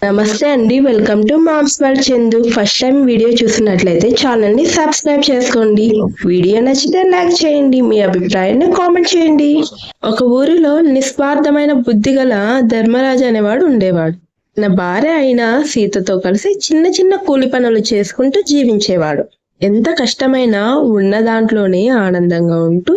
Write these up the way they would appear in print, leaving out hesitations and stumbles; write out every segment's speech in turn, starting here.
నమస్తే అండి, welcome to moms world Chandu. First time video చూసినట్లయితే ఛానల్ ని సబ్స్క్రైబ్ చేసుకోండి. వీడియో నచ్చితే లైక్ చేయండి, మీ అభిప్రాయాన్ని కామెంట్ చేయండి. ఒక ఊరిలో నిస్వార్థమైన బుద్ధి గల ధర్మరాజు అనేవాడు ఉండేవాడు. తన భార్య అయిన సీతతో కలిసి చిన్న చిన్న కూలి పనులు చేసుకుంటూ జీవించేవాడు. ఎంత కష్టమైనా ఉన్న దాంట్లోనే ఆనందంగా ఉంటూ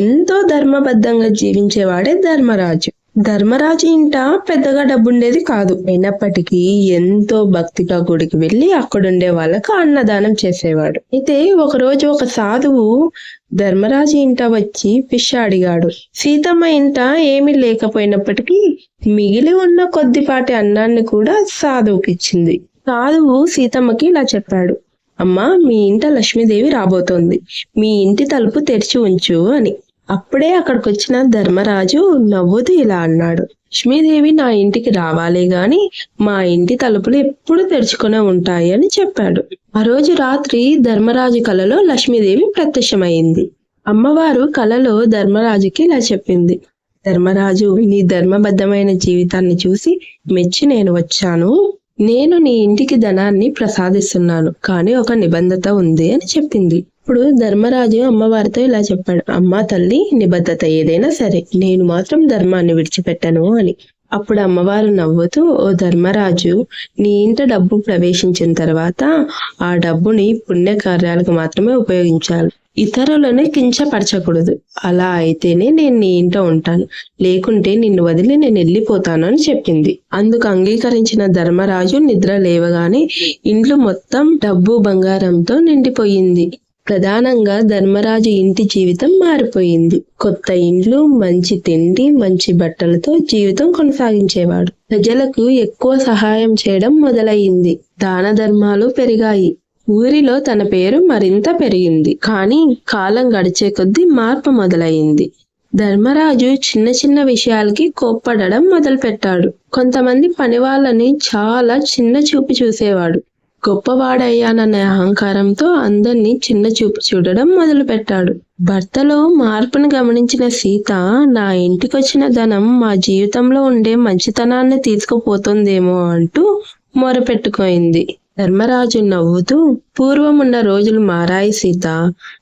ఎంతో ధర్మబద్ధంగా జీవించేవాడే ధర్మరాజు. ధర్మరాజు ఇంట పెద్దగా డబ్బుండేది కాదు. అయినప్పటికీ ఎంతో భక్తిగా గుడికి వెళ్లి అక్కడుండే వాళ్ళకు అన్నదానం చేసేవాడు. అయితే ఒకరోజు ఒక సాధువు ధర్మరాజు ఇంట వచ్చి భిక్ష అడిగాడు. సీతమ్మ ఇంట ఏమీ లేకపోయినప్పటికీ మిగిలి ఉన్న కొద్దిపాటి అన్నాన్ని కూడా సాధువుకి ఇచ్చింది. సాధువు సీతమ్మకి ఇలా చెప్పాడు, అమ్మా, మీ ఇంట లక్ష్మీదేవి రాబోతోంది, మీ ఇంటి తలుపు తెరిచి ఉంచు అని. అప్పుడే అక్కడికొచ్చిన ధర్మరాజు నవ్వుతూ ఇలా అన్నాడు, లక్ష్మీదేవి నా ఇంటికి రావాలే గాని మా ఇంటి తలుపులు ఎప్పుడు తెరుచుకునే ఉంటాయి అని చెప్పాడు. ఆ రోజు రాత్రి ధర్మరాజు కలలో లక్ష్మీదేవి ప్రత్యక్షమైంది. అమ్మవారు కలలో ధర్మరాజుకి ఇలా చెప్పింది, ధర్మరాజు, నీ ధర్మబద్ధమైన జీవితాన్ని చూసి మెచ్చి నేను వచ్చాను. నేను నీ ఇంటికి ధనాన్ని ప్రసాదిస్తున్నాను, కానీ ఒక నిబంధన ఉంది అని చెప్పింది. ఇప్పుడు ధర్మరాజు అమ్మవారితో ఇలా చెప్పాడు, అమ్మా తల్లి, నిబద్ధత ఏదైనా సరే, నేను మాత్రం ధర్మాన్ని విడిచిపెట్టను అని. అప్పుడు అమ్మవారు నవ్వుతూ, ఓ ధర్మరాజు, నీ ఇంట డబ్బు ప్రవేశించిన తర్వాత ఆ డబ్బుని పుణ్యకార్యాలకు మాత్రమే ఉపయోగించాలి, ఇతరులను కించపరచకూడదు. అలా అయితేనే నేను నీ ఇంట ఉంటాను, లేకుంటే నిన్ను వదిలి నేను వెళ్ళిపోతాను అని చెప్పింది. అందుకు అంగీకరించిన ధర్మరాజు నిద్ర లేవగానే ఇంట్లో మొత్తం డబ్బు బంగారంతో నిండిపోయింది. ప్రధానంగా ధర్మరాజు ఇంటి జీవితం మారిపోయింది. కొత్త ఇండ్లు, మంచి తిండి, మంచి బట్టలతో జీవితం కొనసాగించేవాడు. ప్రజలకు ఎక్కువ సహాయం చేయడం మొదలయ్యింది. దాన ధర్మాలు పెరిగాయి. ఊరిలో తన పేరు మరింత పెరిగింది. కానీ కాలం గడిచే కొద్దీ మార్పు మొదలయ్యింది. ధర్మరాజు చిన్న చిన్న విషయాలకి కోప్పడడం మొదలు పెట్టాడు. కొంతమంది పని వాళ్ళని చాలా చిన్న చూపు చూసేవాడు. గొప్పవాడయ్యాననే అహంకారంతో అందరినీ చిన్న చూపు చూడడం మొదలు పెట్టాడు. భర్తలో మార్పును గమనించిన సీత, నా ఇంటికొచ్చిన ధనం మా జీవితంలో ఉండే మంచితనాన్ని తీసుకుపోతుందేమో అంటూ మొరపెట్టుకోయింది. ధర్మరాజు నవ్వుతూ, పూర్వం ఉన్న రోజులు మారాయి సీత,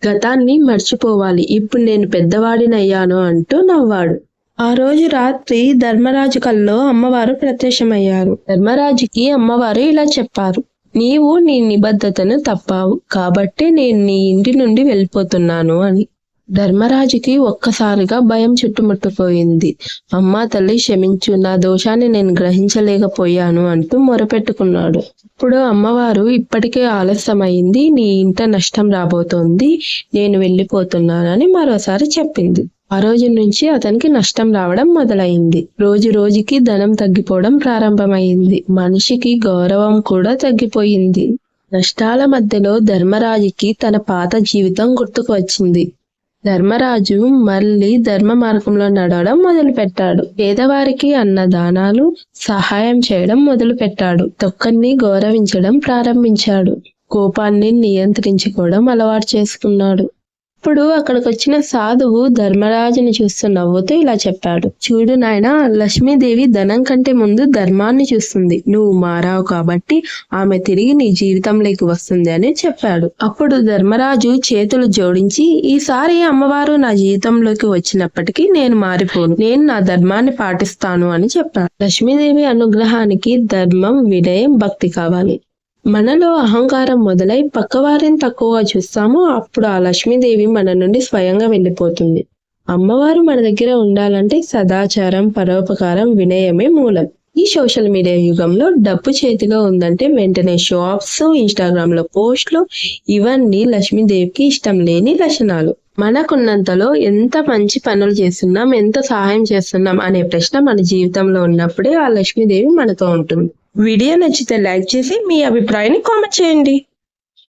గతాన్ని మర్చిపోవాలి, ఇప్పుడు నేను పెద్దవాడినయ్యాను అంటూ నవ్వాడు. ఆ రోజు రాత్రి ధర్మరాజు కల్లో అమ్మవారు ప్రత్యక్షమయ్యారు. ధర్మరాజుకి అమ్మవారు ఇలా చెప్పారు, నీవు నీ నిబద్ధతను తప్పావు కాబట్టి నేను నీ ఇంటి నుండి వెళ్ళిపోతున్నాను అని. ధర్మరాజుకి ఒక్కసారిగా భయం చుట్టుముట్టుపోయింది. అమ్మా తల్లి, క్షమించు, నా దోషాన్ని నేను గ్రహించలేకపోయాను అంటూ మొరపెట్టుకున్నాడు. ఇప్పుడు అమ్మవారు, ఇప్పటికే ఆలస్యమైంది, నీ ఇంట నష్టం రాబోతోంది, నేను వెళ్ళిపోతున్నానని మరోసారి చెప్పింది. ఆ రోజు నుంచి అతనికి నష్టం రావడం మొదలైంది. రోజు రోజుకి ధనం తగ్గిపోవడం ప్రారంభమైంది. మనిషికి గౌరవం కూడా తగ్గిపోయింది. నష్టాల మధ్యలో ధర్మరాజుకి తన పాత జీవితం గుర్తుకు వచ్చింది. ధర్మరాజు మళ్ళీ ధర్మ మార్గంలో నడవడం మొదలు పెట్టాడు. పేదవారికి అన్నదానాలు, సహాయం చేయడం మొదలు పెట్టాడు. ఒక్కరిని గౌరవించడం ప్రారంభించాడు. కోపాన్ని నియంత్రించుకోవడం అలవాటు చేసుకున్నాడు. ఇప్పుడు అక్కడికి వచ్చిన సాధువు ధర్మరాజుని చూస్తూ నవ్వుతూ ఇలా చెప్పాడు, చూడు నాయనా, లక్ష్మీదేవి ధనం కంటే ముందు ధర్మాన్ని చూస్తుంది. నువ్వు మారావు కాబట్టి ఆమె తిరిగి నీ జీవితంలోకి వస్తుంది అని చెప్పాడు. అప్పుడు ధర్మరాజు చేతులు జోడించి, ఈసారి అమ్మవారు నా జీవితంలోకి వచ్చినప్పటికీ నేను మారిపోను, నేను నా ధర్మాన్ని పాటిస్తాను అని చెప్పాడు. లక్ష్మీదేవి అనుగ్రహానికి ధర్మం, వినయం, భక్తి కావాలి. మనలో అహంకారం మొదలై పక్కవారిని తక్కువగా చూస్తామో అప్పుడు ఆ లక్ష్మీదేవి మన నుండి స్వయంగా వెళ్ళిపోతుంది. అమ్మవారు మన దగ్గర ఉండాలంటే సదాచారం, పరోపకారం, వినయమే మూలం. ఈ సోషల్ మీడియా యుగంలో డబ్బు చేతిలో ఉందంటే వెంటనే షాప్స్, ఇన్స్టాగ్రామ్ లో పోస్టులు, ఇవన్నీ లక్ష్మీదేవికి ఇష్టం లేని లక్షణాలు. మనకున్నంతలో ఎంత మంచి పనులు చేస్తున్నాం, ఎంత సహాయం చేస్తున్నాం అనే ప్రశ్న మన జీవితంలో ఉన్నప్పుడే ఆ లక్ష్మీదేవి మనతో ఉంటుంది. వీడియో నచ్చితే లైక్ చేసి మీ అభిప్రాయాన్ని కామెంట్ చేయండి.